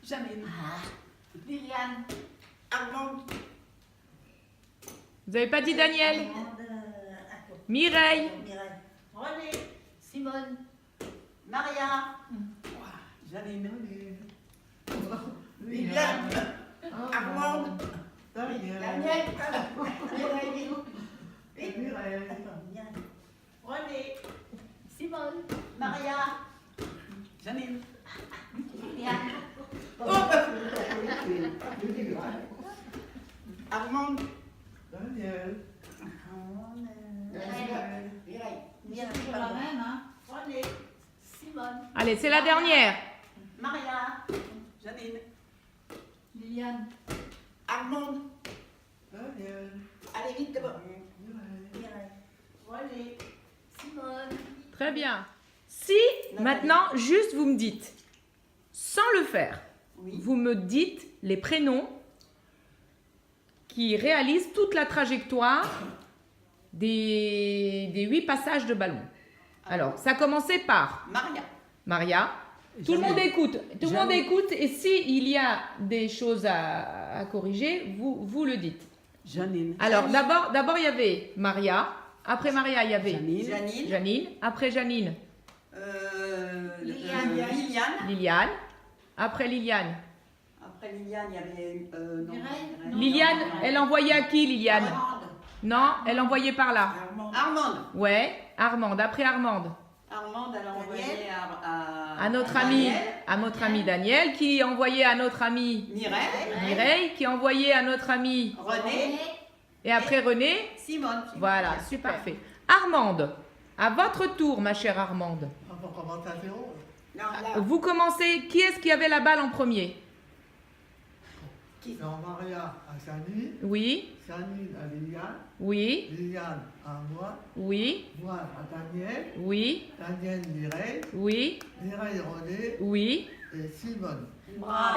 Janine. Liliane. Armand. Vous n'avez pas dit Daniel? Mireille. René. Simone. Maria. Janine. Liliane. Armand. Daniel. René. Simone. Maria. Janine. Liliane. Armand. René. Simone. Allez, c'est la dernière. Maria. Janine. Liliane. Armand. Allez, vite d'abord. René. Simone. Très bien. Si, maintenant, juste vous me dites, sans le faire, Oui. vous me dites les prénoms qui réalisent toute la trajectoire des 8 passages de ballon. Alors, ça commençait par Maria. Maria. Tout le monde écoute. Tout le monde écoute. Et s'il y a des choses à corriger, vous le dites. Janine. Alors, d'abord, il y avait Maria. Après Maria, il y avait Janine. Janine. Après Janine, Liliane. Liliane. Après Liliane. Après Liliane, il y avait. Non, Mireille. non. Liliane, elle envoyait à qui, Liliane? Armande. Non, elle envoyait par là. Armande. Ouais, Armande. Après Armande. Armande, elle a envoyé À notre ami, Daniel, qui envoyait à notre ami Mireille. Mireille, qui envoyait à notre ami. René. Et après René. Simone. Voilà, super. Parfait. Armande, à votre tour, ma chère Armande. Non, là. Vous commencez. Qui est-ce qui avait la balle en premier? Non, Maria à Janine, Oui, Janine à Liliane, oui, Liliane à oui, moi à Daniel, oui, Daniel Mireille, oui, Mireille René oui. et Simone.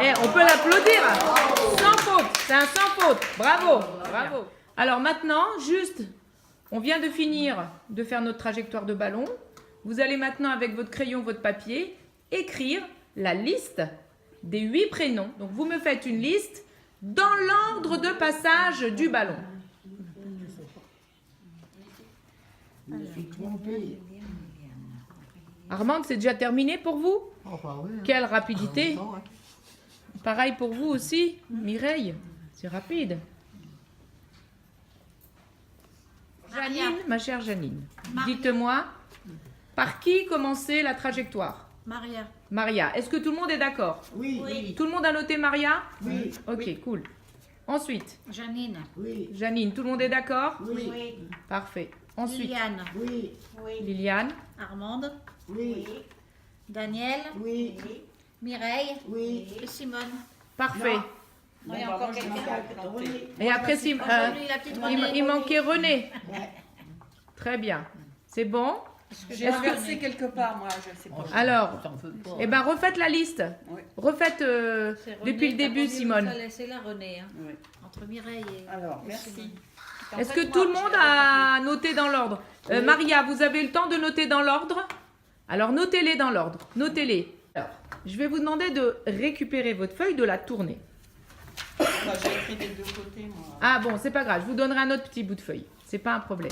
Eh, on peut l'applaudir. Sans faute. C'est un sans faute. Bravo. Bravo. Alors maintenant, juste, on vient de finir de faire notre trajectoire de ballon. Vous allez maintenant, avec votre crayon, votre papier, écrire la liste des 8 prénoms. Donc, vous me faites une liste dans l'ordre de passage du ballon. Armande, c'est déjà terminé pour vous? Enfin, oui. Quelle rapidité! Pareil pour vous aussi, Mireille. C'est rapide. Janine, ma chère Janine, dites-moi, par qui commençait la trajectoire? Maria. Maria. Est-ce que tout le monde est d'accord? Oui. Tout le monde a noté Maria? Oui. Ok, cool. Ensuite, Janine. Oui. Janine, tout le monde est d'accord? Oui. Parfait. Ensuite, Liliane. Oui. Liliane. Armande. Oui. Daniel. Oui. Mireille. Oui. Et Simone. Parfait. Il y a encore quelqu'un. Et après, Aujourd'hui, la petite René. il manquait René. Très bien. C'est bon? J'ai Est-ce que- inversé quelque part, moi, je sais pas. Alors, eh ben, refaites la liste. Oui. Refaites C'est René, depuis le t'as début, pas dit Simone. où ça laissait la René. Hein. Oui. Entre Mireille et. Alors, et merci. Simone. Est-ce que tout le monde a noté dans l'ordre? Maria, vous avez le temps de noter dans l'ordre? Alors, notez-les dans l'ordre. Notez-les. Alors, je vais vous demander de récupérer votre feuille, de la tourner. Moi, j'ai écrit des deux côtés, moi. Ah bon, c'est pas grave. Je vous donnerai un autre petit bout de feuille. C'est pas un problème.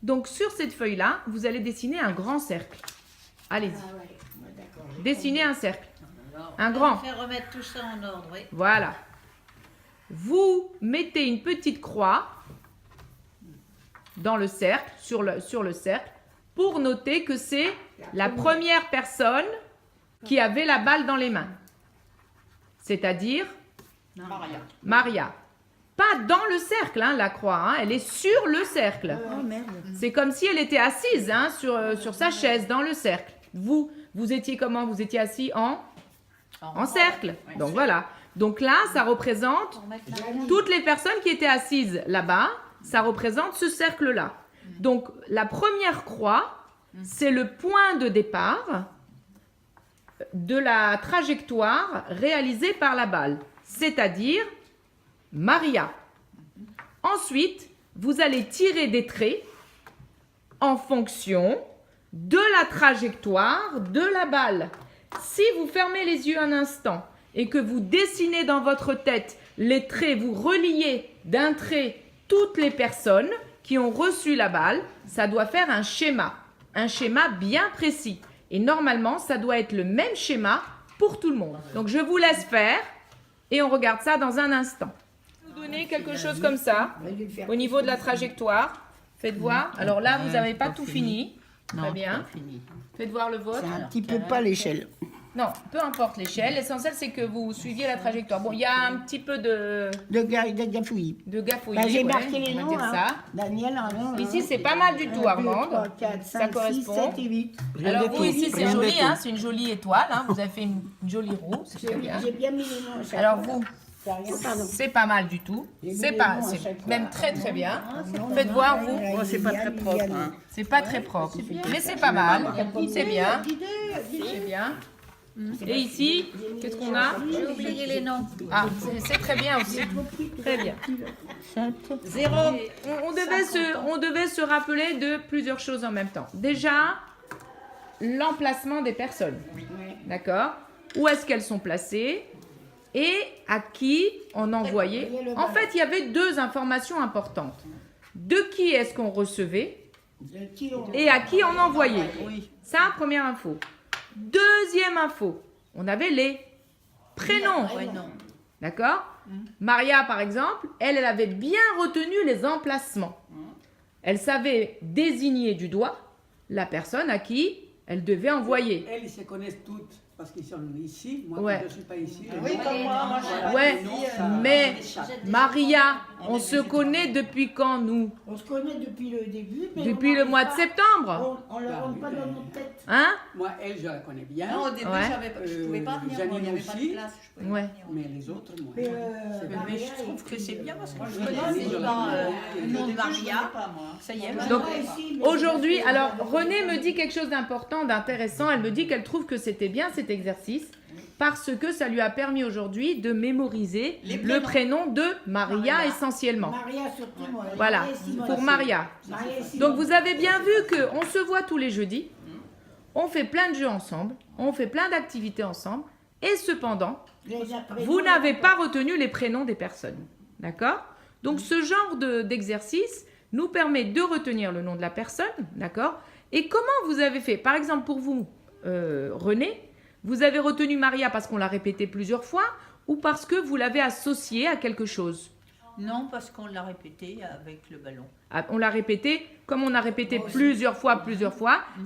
Donc, sur cette feuille-là, vous allez dessiner un grand cercle. Allez-y. Dessinez un cercle. Un On grand. va faire remettre tout ça en ordre. Oui. Voilà. Vous mettez une petite croix dans le cercle, sur le cercle, pour noter que c'est la première personne qui avait la balle dans les mains. C'est-à-dire Maria. Maria. Pas dans le cercle, hein, la croix. Hein, elle est sur le cercle. Oh merde. C'est comme si elle était assise hein, sur sa chaise, dans le cercle. Vous étiez comment? Vous étiez assis en cercle. Donc voilà. Donc là, ça représente toutes les personnes qui étaient assises là-bas. Ça représente ce cercle-là. Donc la première croix, c'est le point de départ de la trajectoire réalisée par la balle. C'est-à-dire Maria. Ensuite, vous allez tirer des traits en fonction de la trajectoire de la balle. Si vous fermez les yeux un instant et que vous dessinez dans votre tête les traits, vous reliez d'un trait toutes les personnes qui ont reçu la balle, ça doit faire un schéma bien précis. Et normalement, ça doit être le même schéma pour tout le monde. Donc, je vous laisse faire et on regarde ça dans un instant. Je vais vous donner quelque chose comme ça, au niveau de la trajectoire. Faites voir. Alors là, vous n'avez pas tout fini. Très bien. Faites voir le vôtre. C'est un petit peu pas l'échelle. Non, peu importe l'échelle. L'essentiel, c'est que vous suiviez la trajectoire. Bon, il y a un petit peu de De gafouillis. gafouillis. J'ai ouais, marqué les on va noms. dire ça. Daniel, un nom. Ici, c'est pas mal du tout, Armande. 3, 4, Ça 5, 6, correspond. 7 et 8. Alors vous, ici, c'est joli, hein, c'est une jolie étoile. Hein, vous avez fait une jolie roue, c'est très bien. J'ai bien mis les noms à chaque Alors fois. vous, Ça a rien, pardon. c'est pas mal du tout. J'ai C'est mis pas, les noms à c'est chaque fois. même très très bien. Non, Faites non, voir, non, vous. non, Oh, c'est pas Liliane, très propre, Liliane. hein. C'est pas très propre, mais c'est pas mal. C'est bien, c'est bien. Et ici, qu'est-ce qu'on a? J'ai oublié les noms. Ah, c'est très bien aussi. Très bien. 0. On devait se rappeler de plusieurs choses en même temps. Déjà, l'emplacement des personnes. D'accord? Où est-ce qu'elles sont placées? Et à qui on envoyait. En fait, il y avait deux informations importantes. De qui est-ce qu'on recevait et à qui on envoyait. Ça, première info. Deuxième info, on avait les prénoms. D'accord? Maria, par exemple, elle avait bien retenu les emplacements. Elle savait désigner du doigt la personne à qui elle devait envoyer. Elles, ils se connaissent toutes parce qu'ils sont ici. Moi, Ouais. je ne suis pas ici. Oui, comme moi j'ai Ouais, pas dit, mais ça- Maria, on se connaît depuis quand, nous? On se connaît depuis le début. Mais Depuis on le n'arrive mois de pas- septembre. On ne le rentre pas dans notre tête. Hein? Moi, elle, je la connais bien. Non, au début, Ouais. je pouvais pas venir, moi, il n'y avait pas de Janine place. Je pouvais Ouais. pas venir. Mais les autres, moi. Mais, Mais je trouve que c'est bien parce que je Oui, connais oui, le oui, nom oui. le nom de Maria. Ça y est, Donc, maintenant. aujourd'hui, alors Renée me dit quelque chose d'important, d'intéressant. Elle me dit qu'elle trouve que c'était bien cet exercice parce que ça lui a permis aujourd'hui de mémoriser Les le prénom de Maria Maria. essentiellement. Maria surtout, moi. Voilà, Maria et Simone. pour Maria. Maria et Simone. Donc vous avez bien vu qu'on se voit tous les jeudis, on fait plein de jeux ensemble, on fait plein d'activités ensemble, et cependant, vous n'avez pas retenu les prénoms des personnes. D'accord? Donc ce genre d'exercice nous permet de retenir le nom de la personne. D'accord? Et comment vous avez fait? Par exemple, pour vous, Renée, vous avez retenu Maria parce qu'on l'a répété plusieurs fois ou parce que vous l'avez associée à quelque chose? Non, parce qu'on l'a répété avec le ballon. Ah, on l'a répété, comme on a répété plusieurs fois,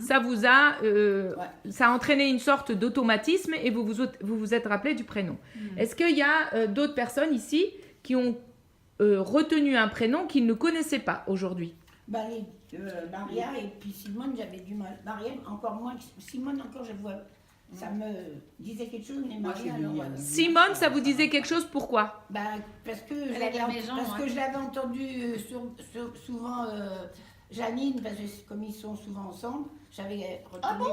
ça vous a, ça a entraîné une sorte d'automatisme et vous vous êtes rappelé du prénom. Est-ce qu'il y a d'autres personnes ici qui ont retenu un prénom qu'ils ne connaissaient pas aujourd'hui? Maria et puis Simone, j'avais du mal. Maria, encore moins. Simone, encore, je vois. Ça me disait quelque chose, mais Moi, Maria, j'ai alors. mis, Simone, ça vous disait quelque chose, pourquoi? Parce que Elle a la maison, parce hein. que je l'avais entendu souvent Janine, parce que comme ils sont souvent ensemble, j'avais retenu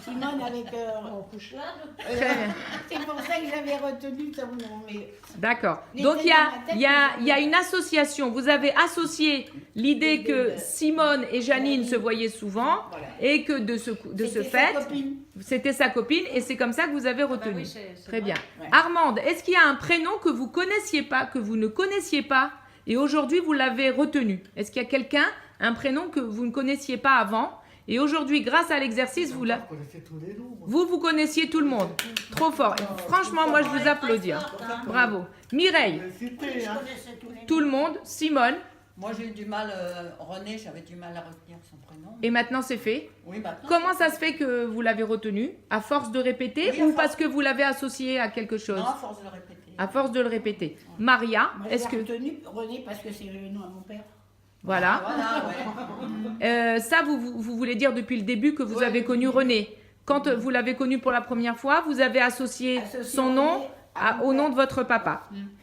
Simone avec. Très bien. C'est pour ça que j'avais retenu son nom. Mais D'accord. Les Donc il têtes y a une association. Vous avez associé l'idée que Simone et Janine se voyaient souvent et que de ce c'était fait, sa copine. c'était sa copine et c'est comme ça que vous avez retenu. oui, c'est Très vrai. bien. Ouais. Armande, est-ce qu'il y a un prénom que vous connaissiez pas, que vous ne connaissiez pas et aujourd'hui vous l'avez retenu? Est-ce qu'il y a quelqu'un, un prénom que vous ne connaissiez pas avant et aujourd'hui grâce à l'exercice vous vous connaissiez tout le monde? Trop fort. Et franchement, moi je vous applaudis. Hein. Bravo. Mireille, tout le monde. Simone. Moi, j'ai eu du mal, René, j'avais du mal à retenir son prénom. Et maintenant c'est fait. Oui, maintenant. Comment ça se fait que vous l'avez retenu? À force de répéter Oui, à ou force. parce que vous l'avez associé à quelque chose? Non, à force de le répéter. À force de le répéter. Maria, Moi, est-ce je l'ai que... retenu René parce que c'est le nom à mon père. Voilà. Voilà, ouais. Ça, vous voulez dire depuis le début que vous Ouais. avez connu René. Quand vous l'avez connu pour la première fois, vous avez associé son nom René à mon au nom père. de votre papa.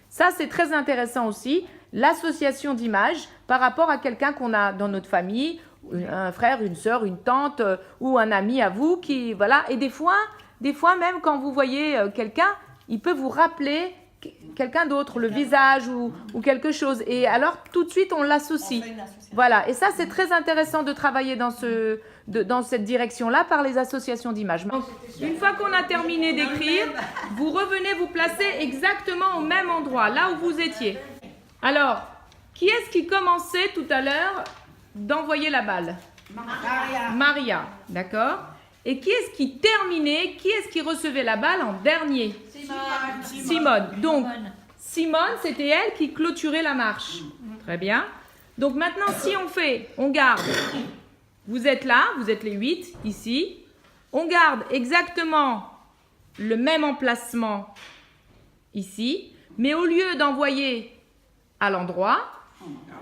Ça, c'est très intéressant aussi, l'association d'images par rapport à quelqu'un qu'on a dans notre famille, un frère, une sœur, une tante ou un ami à vous qui, voilà. Et des fois même quand vous voyez quelqu'un, il peut vous rappeler quelqu'un d'autre, le visage ou quelque chose. Et alors, tout de suite, on l'associe. On fait une association. Voilà, et ça, c'est très intéressant de travailler dans cette direction-là par les associations d'images. Donc, une fois qu'on a terminé d'écrire, vous revenez vous placer exactement au même endroit, là où vous étiez. Alors, qui est-ce qui commençait tout à l'heure d'envoyer la balle? Maria, d'accord. Et qui est-ce qui terminait? Qui est-ce qui recevait la balle en dernier? Simone. Donc, Simone, c'était elle qui clôturait la marche. Très bien. Donc maintenant, si on garde, vous êtes là, vous êtes les 8 ici, on garde exactement le même emplacement ici, mais au lieu d'envoyer à l'endroit,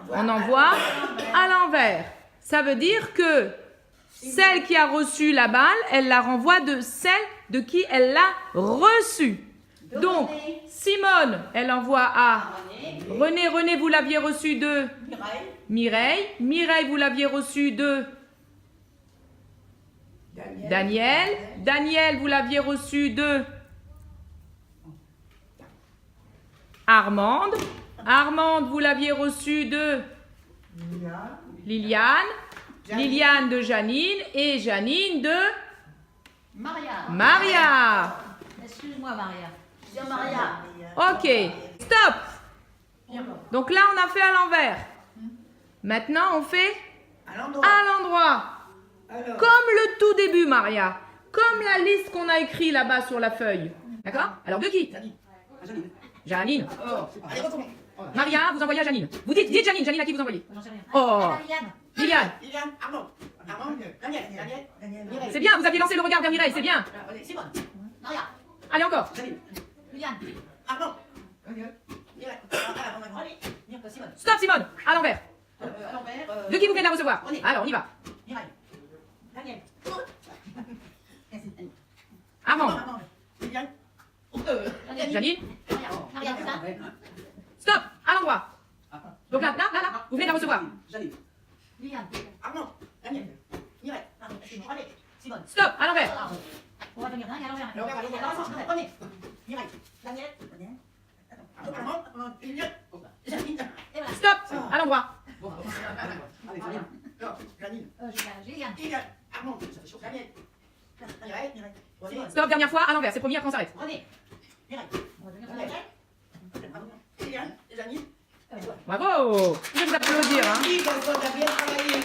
on envoie à l'envers. Ça veut dire que celle qui a reçu la balle, elle la renvoie de celle de qui elle l'a reçue. Donc, Simone, elle envoie à René. René, vous l'aviez reçu de Mireille. Mireille, vous l'aviez reçu de Daniel. Daniel, vous l'aviez reçu de Armande. Armande, vous l'aviez reçu de Liliane. Liliane de Janine. Et Janine de Maria. Excuse-moi, Maria. Ok, stop. Donc là, on a fait à l'envers. Maintenant, on fait à l'endroit. Comme le tout début, Maria. Comme la liste qu'on a écrite là-bas sur la feuille. D'accord? Alors, de qui? Janine. Maria, vous envoyez à Janine. Vous dites Janine. Janine, à qui vous envoyez? Oh, Liliane. C'est bien, vous aviez lancé le regard vers Mireille, c'est bien. Allez, encore. Stop, Simone. À l'envers. De qui vous venez de la recevoir? Alors, on y va. Armand. Janine. Stop, à l'endroit. Donc là, vous venez de la recevoir. Stop, à l'envers. Stop, à l'endroit. Stop, dernière fois, à l'envers. C'est premier, après on s'arrête. Bravo. Je vais vous applaudir. Hein. Oui, donc on a bien travaillé.